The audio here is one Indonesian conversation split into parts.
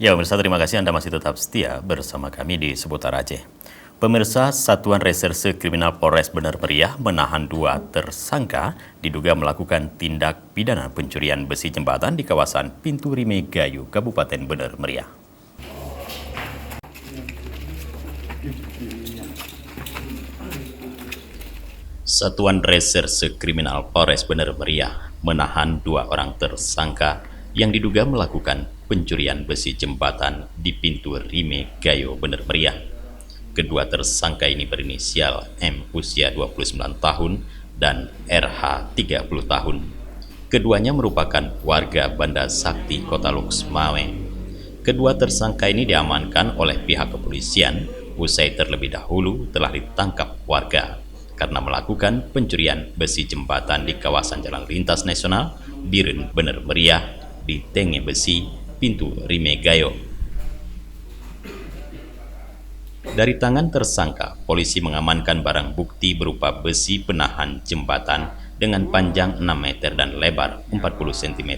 Ya, pemirsa, terima kasih Anda masih tetap setia bersama kami di Seputar Aceh. Pemirsa, Satuan Reserse Kriminal Polres Bener Meriah menahan 2 tersangka diduga melakukan tindak pidana pencurian besi jembatan di kawasan Pintu Rime Gayo, Kabupaten Bener Meriah. Satuan Reserse Kriminal Polres Bener Meriah menahan 2 orang tersangka yang diduga melakukan pencurian besi jembatan di Pintu Rime Gayo, Bener Meriah. Kedua tersangka ini berinisial M usia 29 tahun dan RH 30 tahun. Keduanya merupakan warga Banda Sakti, Kota Luxmawe. Kedua tersangka ini diamankan oleh pihak kepolisian usai terlebih dahulu telah ditangkap warga karena melakukan pencurian besi jembatan di kawasan Jalan Lintas Nasional Biren Bener Meriah di Tenge Besi, Pintu Rime Gayo. Dari tangan tersangka, polisi mengamankan barang bukti berupa besi penahan jembatan dengan panjang 6 meter dan lebar 40 cm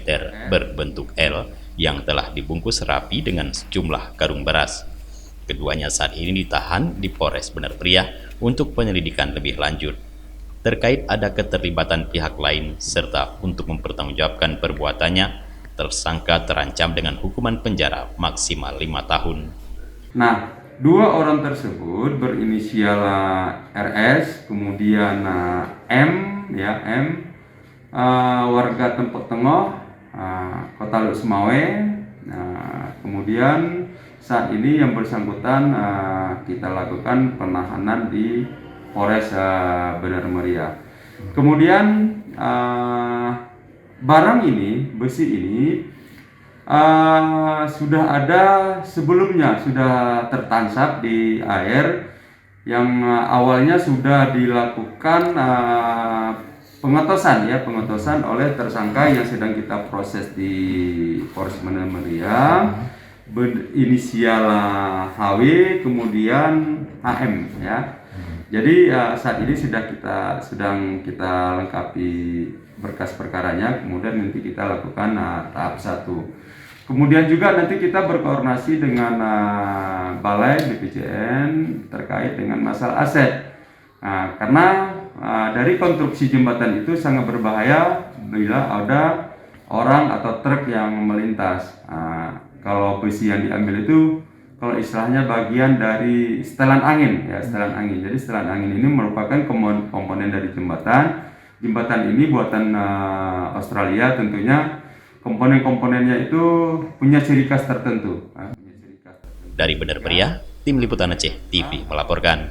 berbentuk L yang telah dibungkus rapi dengan sejumlah karung beras. Keduanya saat ini ditahan di Polres Bener Meriah untuk penyelidikan lebih lanjut. Terkait ada keterlibatan pihak lain serta untuk mempertanggungjawabkan perbuatannya, tersangka terancam dengan hukuman penjara maksimal 5 tahun. Nah, 2 orang tersebut berinisial RS, kemudian M, warga Tempok Tengah, Kota Luxmawe. Kemudian saat ini yang bersangkutan kita lakukan penahanan di Polres Bener Meriah. Kemudian barang ini, besi ini sudah ada sebelumnya, sudah tertancap di air yang awalnya sudah dilakukan pengotosan oleh tersangka yang sedang kita proses di Polres Bener Meriah, berinisial HW kemudian HM ya. Jadi saat ini sedang kita lengkapi berkas perkaranya, kemudian nanti kita lakukan tahap 1. Kemudian juga nanti kita berkoordinasi dengan Balai BPJN terkait dengan masalah aset. Karena dari konstruksi jembatan itu sangat berbahaya bila ada orang atau truk yang melintas. Kalau besi yang diambil itu, kalau istilahnya bagian dari setelan angin ya, setelan angin. Jadi setelan angin ini merupakan komponen dari jembatan. Jembatan ini buatan Australia, tentunya komponen-komponennya itu punya ciri khas tertentu. Dari Bener Meriah, Tim Liputan Aceh TV melaporkan.